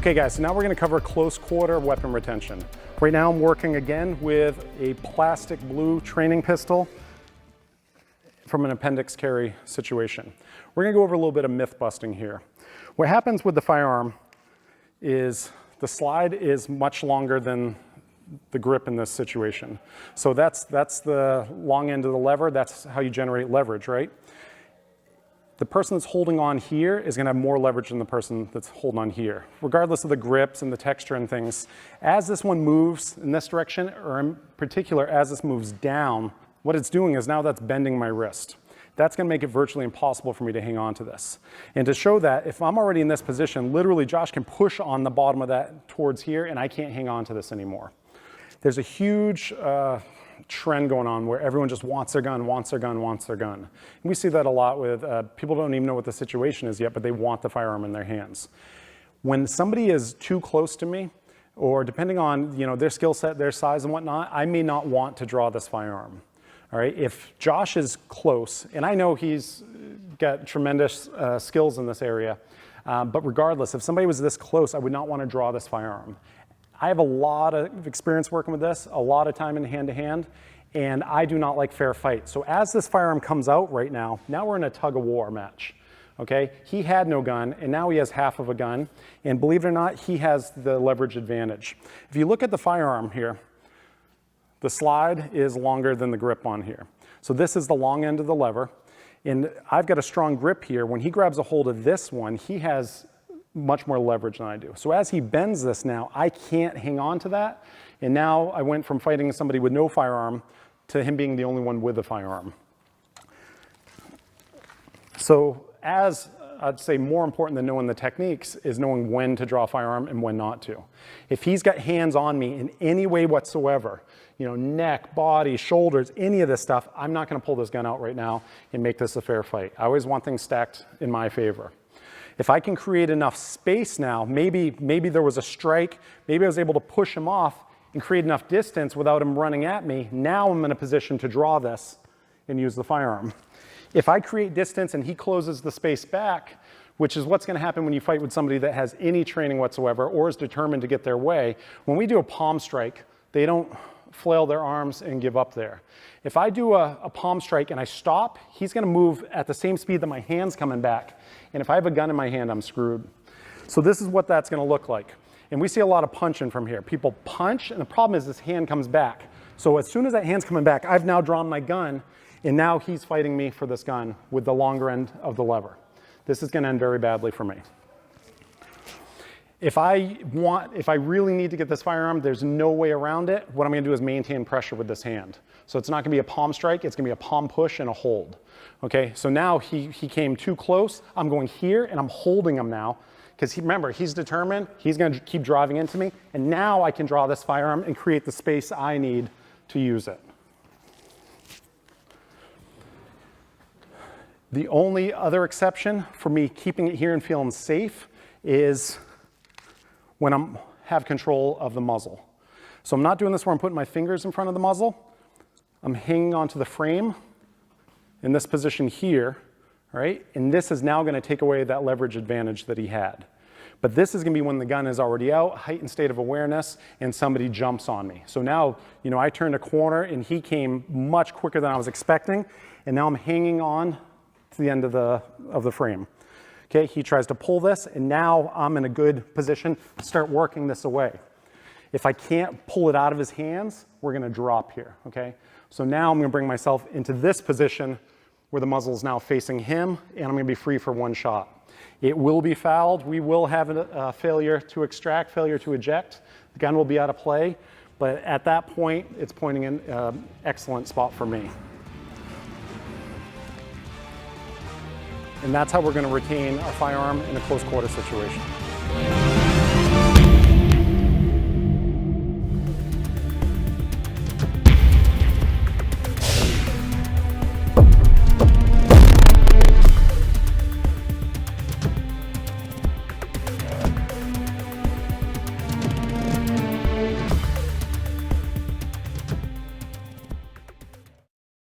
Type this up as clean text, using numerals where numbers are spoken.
Okay guys, so now we're gonna cover close quarter weapon retention. Right now I'm working again with a plastic blue training pistol from an appendix carry situation. We're gonna go over a little bit of myth busting here. What happens with the firearm is the slide is much longer than the grip in this situation. So that's the long end of the lever, that's how you generate leverage, right? The person that's holding on here is gonna have more leverage than the person that's holding on here, regardless of the grips and the texture and things. As this one moves in this direction, or in particular, as this moves down, what it's doing is now that's bending my wrist. That's gonna make it virtually impossible for me to hang on to this. And to show that, if I'm already in this position, literally Josh can push on the bottom of that towards here and I can't hang on to this anymore. There's a huge trend going on where everyone just wants their gun, wants their gun, wants their gun. And we see that a lot with people don't even know what the situation is yet, but they want the firearm in their hands. When somebody is too close to me, or depending on their skill set, their size and whatnot, I may not want to draw this firearm. All right, if Josh is close, and I know he's got tremendous skills in this area, but regardless, if somebody was this close, I would not want to draw this firearm. I have a lot of experience working with this, a lot of time in hand-to-hand, and I do not like fair fight. So as this firearm comes out right now we're in a tug-of-war match, okay? He had no gun, and now he has half of a gun, and believe it or not, he has the leverage advantage. If you look at the firearm here, the slide is longer than the grip on here. So this is the long end of the lever, and I've got a strong grip here. When he grabs a hold of this one, he has much more leverage than I do. So as he bends this now, I can't hang on to that. And now I went from fighting somebody with no firearm to him being the only one with a firearm. So as I'd say more important than knowing the techniques is knowing when to draw a firearm and when not to. If he's got hands on me in any way whatsoever, neck, body, shoulders, any of this stuff, I'm not gonna pull this gun out right now and make this a fair fight. I always want things stacked in my favor. If I can create enough space now, maybe there was a strike, maybe I was able to push him off and create enough distance without him running at me, now I'm in a position to draw this and use the firearm. If I create distance and he closes the space back, which is what's gonna happen when you fight with somebody that has any training whatsoever or is determined to get their way, when we do a palm strike, they don't flail their arms and give up there. If I do a palm strike and I stop, he's gonna move at the same speed that my hand's coming back. And if I have a gun in my hand, I'm screwed. So this is what that's gonna look like. And we see a lot of punching from here. People punch, and the problem is this hand comes back. So as soon as that hand's coming back, I've now drawn my gun, and now he's fighting me for this gun with the longer end of the lever. This is gonna end very badly for me. If I really need to get this firearm, there's no way around it. What I'm gonna do is maintain pressure with this hand. So it's not gonna be a palm strike, it's gonna be a palm push and a hold. Okay, so now he came too close. I'm going here and I'm holding him now, because remember, he's determined, he's gonna keep driving into me, and now I can draw this firearm and create the space I need to use it. The only other exception for me keeping it here and feeling safe is when I have control of the muzzle. So I'm not doing this where I'm putting my fingers in front of the muzzle. I'm hanging onto the frame in this position here, right? And this is now gonna take away that leverage advantage that he had. But this is gonna be when the gun is already out, heightened state of awareness, and somebody jumps on me. So now, I turned a corner and he came much quicker than I was expecting, and now I'm hanging on to the end of the frame. Okay, he tries to pull this, and now I'm in a good position to start working this away. If I can't pull it out of his hands, we're gonna drop here, okay? So now I'm gonna bring myself into this position where the muzzle is now facing him, and I'm gonna be free for one shot. It will be fouled. We will have a failure to extract, failure to eject. The gun will be out of play, but at that point, it's pointing in an excellent spot for me. And that's how we're going to retain our firearm in a close quarter situation.